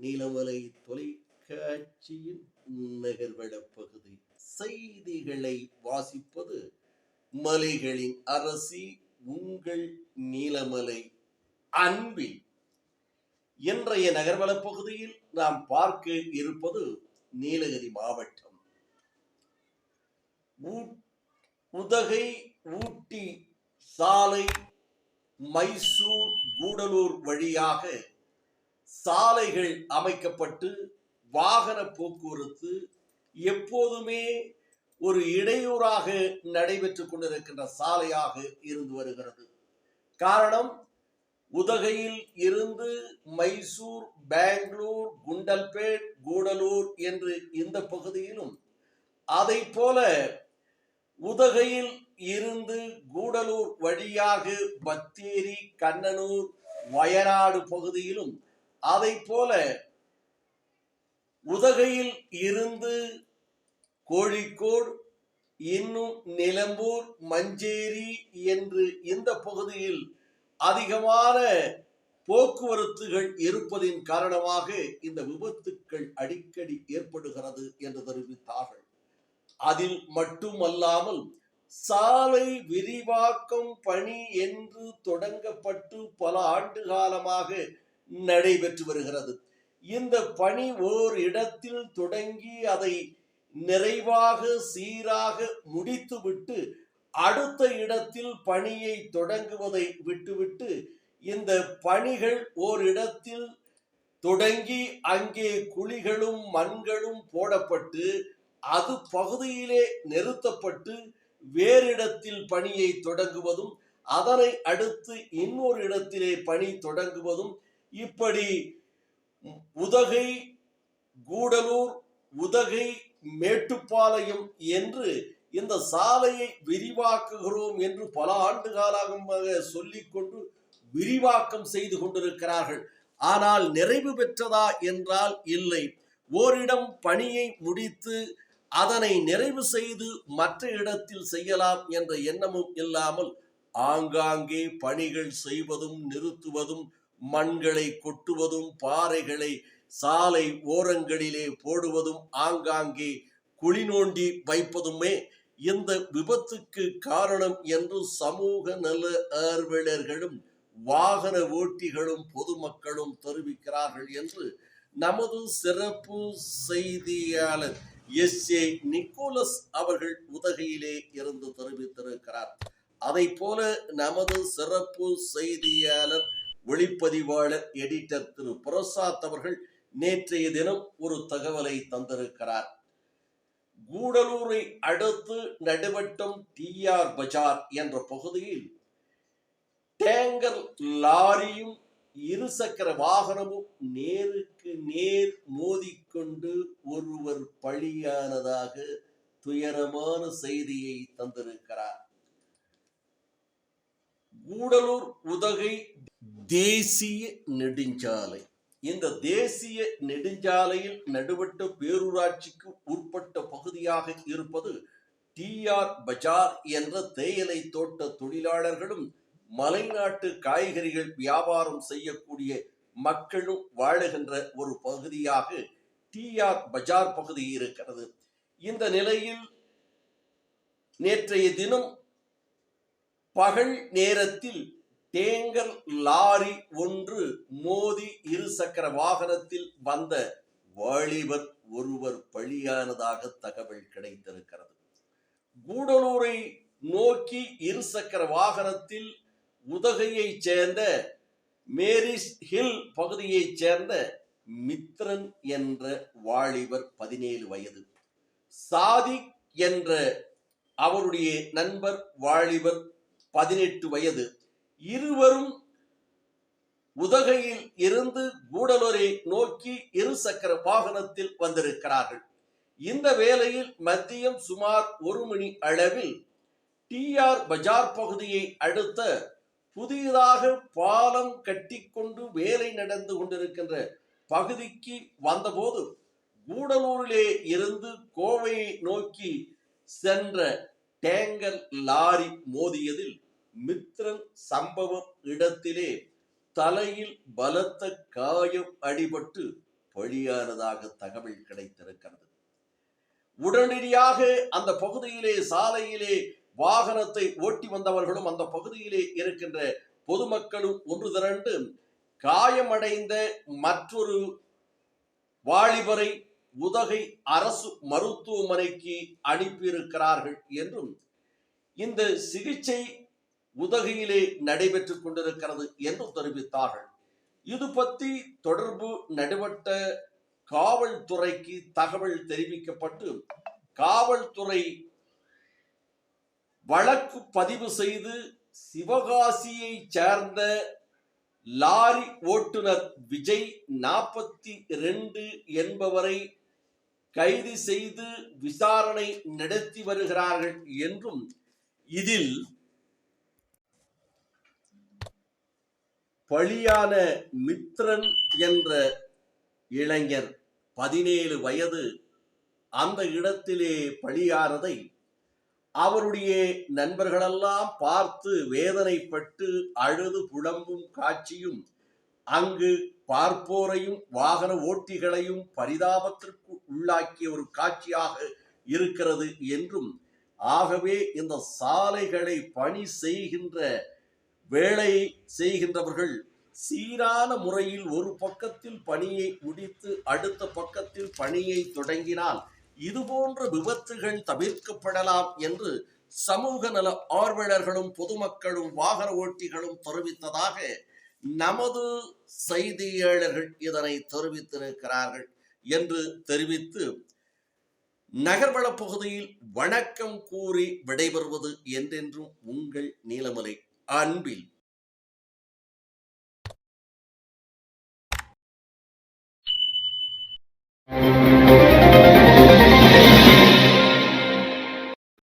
நீலமலை தொலைக்காட்சியின் நகர்வட பகுதி செய்திகளை வாசிப்பது மலைகளின் அரசி உங்கள் நீலமலை அன்பில். இன்றைய நகர்வள பகுதியில் நாம் பார்க்க இருப்பது நீலகிரி மாவட்டம் உதகை ஊட்டி சாலை மைசூர் கூடலூர் வழியாக சாலைகள் அமைக்கப்பட்டு வாகன போக்குவரத்து எப்போதுமே ஒரு இடையூறாக நடைபெற்றுக் கொண்டிருக்கின்ற சாலையாக இருந்து வருகிறது. காரணம், உதகையில் இருந்து மைசூர், பெங்களூர், குண்டல்பேட், கூடலூர் என்று இந்த பகுதியிலும், அதை போல உதகையில் இருந்து கூடலூர் வழியாக பத்தேரி, கண்ணனூர், வயநாடு பகுதியிலும், அதை போல உதகையில் இருந்து கோழிக்கோடு, இன்னும் நிலம்பூர், மஞ்சேரி என்று இந்த பகுதியில் அதிகமான போக்குவரத்துகள் இருப்பதின் காரணமாக இந்த விபத்துக்கள் அடிக்கடி ஏற்படுகிறது என்று தெரிவித்தார்கள். அதில் மட்டுமல்லாமல் சாலை விரிவாக்கம் பணி என்று தொடங்கப்பட்டு பல ஆண்டு காலமாக நடைபெற்று வருகிறது. இந்த பணி ஓர் இடத்தில் தொடங்கி அதை நிறைவாக சீராக முடித்துவிட்டு அடுத்த இடத்தில் பணியை தொடங்குவதை விட்டுவிட்டு இந்த பணிகள் ஓர் இடத்தில் தொடங்கி அங்கே குழிகளும் மண்களும் போடப்பட்டு அது பகுதியிலே நிறுத்தப்பட்டு வேறு இடத்தில் பணியை தொடங்குவதும், அதனை அடுத்து இன்னொரு இடத்திலே பணி தொடங்குவதும், இப்படி உதகை கூடலூர், உதகை மேட்டுப்பாளையம் என்று இந்த சாலையை விரிவாக்குகிறோம் என்று பல ஆண்டு காலமாக சொல்லிக்கொண்டு விரிவாக்கம் செய்து கொண்டிருக்கிறார்கள். ஆனால் நிறைவு பெற்றதா என்றால் இல்லை. ஓரிடம் பணியை முடித்து அதனை நிறைவு செய்து மற்ற இடத்தில் செய்யலாம் என்ற எண்ணமும் இல்லாமல் ஆங்காங்கே பணிகள் செய்வதும் நிறுத்துவதும், மண்களை கொட்டுவதும், பாறைகளை சாலை ஓரங்களிலே போடுவதும், ஆங்காங்கே குழி நோண்டி வைப்பதுமே இந்த விபத்துக்கு காரணம் என்று சமூக நல ஆர்வலர்களும் வாகன ஓட்டிகளும் பொதுமக்களும் தெரிவிக்கிறார்கள் என்று நமது சிறப்பு செய்தியாளர் எஸ்.ஏ. நிக்கோலஸ் அவர்கள் உதகையிலே இருந்து தெரிவித்திருக்கிறார். அதை போல நமது சிறப்பு செய்தியாளர் ஒளிப்பதிவாளர் எடிட்டர் திரு பிரசாத் அவர்கள் நேற்றைய தினம் ஒரு தகவலை தந்திருக்கிறார். கூடலூரை அடுத்து நடுவட்டம் டிஆர் பஜார் என்ற பகுதியில் டேங்கர் லாரியும் இருசக்கர வாகனமும் நேருக்கு நேர் மோதிக்கொண்டு ஒருவர் பலியானதாக துயரமான செய்தியை தந்திருக்கிறார். கூடலூர் உதகை தேசிய நெடுஞ்சாலை. இந்த தேசிய நெடுஞ்சாலையில் நடுவட்ட பேரூராட்சிக்கு உட்பட்ட பகுதியாக இருப்பது டிஆர் பஜார் என்ற தேயிலை தோட்ட தொழிலாளர்களும் மலைநாட்டு காய்கறிகள் வியாபாரம் செய்யக்கூடிய மக்களும் வாழுகின்ற ஒரு பகுதியாக டிஆர் பஜார் பகுதி இருக்கிறது. இந்த நிலையில் நேற்றைய தினம் பகல் நேரத்தில் டேங்கர் லாரி ஒன்று மோதி இருசக்கர வாகனத்தில் வந்த வாலிபர் ஒருவர் பலியானதாக தகவல் கிடைத்திருக்கிறது. கூடலூரை நோக்கி இருசக்கர வாகனத்தில் உதகையைச் சேர்ந்த மேரிஸ் ஹில் பகுதியைச் சேர்ந்த மித்ரன் என்ற வாலிபர் 17 வயது, சாதிக் என்ற அவருடைய நண்பர் வாலிபர் 18 வயது, இருவரும் உதகையில் இருந்து கூடலூரை நோக்கி இருசக்கர வாகனத்தில் வந்திருக்கிறார்கள். இந்த வேளையில் மதியம் சுமார் 1 மணி அளவில் டிஆர் பஜார் பகுதியை அடுத்த புதிதாக பாலம் கட்டிக்கொண்டு வேலை நடந்து கொண்டிருக்கின்ற பகுதிக்கு வந்தபோது கூடலூரிலே இருந்து கோவையை நோக்கி சென்ற டேங்கர் லாரி மோதியதில் மித்ரன் சம்பவ இடத்திலே தலையில் பலத்த காயம் அடிபட்டு பலியானதாக தகவல் கிடைத்திருக்கிறது. உடனடியாக அந்த பகுதியிலே சாலையிலே வாகனத்தை ஓட்டி வந்தவர்களும் அந்த பகுதியிலே இருக்கின்ற பொதுமக்களும் ஒன்று திரண்டு காயமடைந்த மற்றொரு வாலிபரை உதகை அரசு மருத்துவமனைக்கு அனுப்பியிருக்கிறார்கள் என்றும் இந்த சிகிச்சை உதகையிலே நடைபெற்றுக் கொண்டிருக்கிறது என்று தெரிவித்தார்கள். இது பற்றி தொடர்பு நடுவட்ட காவல்துறைக்கு தகவல் தெரிவிக்கப்பட்டு காவல்துறை வழக்கு பதிவு செய்து சிவகாசியை சேர்ந்த லாரி ஓட்டுநர் விஜய் 42 என்பவரை கைது செய்து விசாரணை நடத்தி வருகிறார்கள் என்றும் இதில் பலியான மித்ரன் என்ற இளைஞர் 17 வயது அந்த இடத்திலே பலியானதை அவருடைய நண்பர்களெல்லாம் பார்த்து வேதனைப்பட்டு அழுது புலம்பும் காட்சியும் அங்கு பார்ப்போரையும் வாகன ஓட்டிகளையும் பரிதாபத்திற்கு உள்ளாக்கிய ஒரு காட்சியாக இருக்கிறது என்றும், ஆகவே இந்த சாலைகளை பணி செய்கின்ற வேலை செய்கின்றவர்கள் சீரான முறையில் ஒரு பக்கத்தில் பணியை முடித்து அடுத்த பக்கத்தில் பணியை தொடங்கினால் இதுபோன்ற விபத்துகள் தவிர்க்கப்படலாம் என்று சமூக நல ஆர்வலர்களும் பொதுமக்களும் வாகன ஓட்டிகளும் தெரிவித்ததாக நமது செய்தியாளர்கள் இதனை தெரிவித்திருக்கிறார்கள் என்று தெரிவித்து நகர்வள பகுதியில் வணக்கம் கூறி விடைபெறுவது என்றென்றும் உங்கள் நீலமலை அன்பில்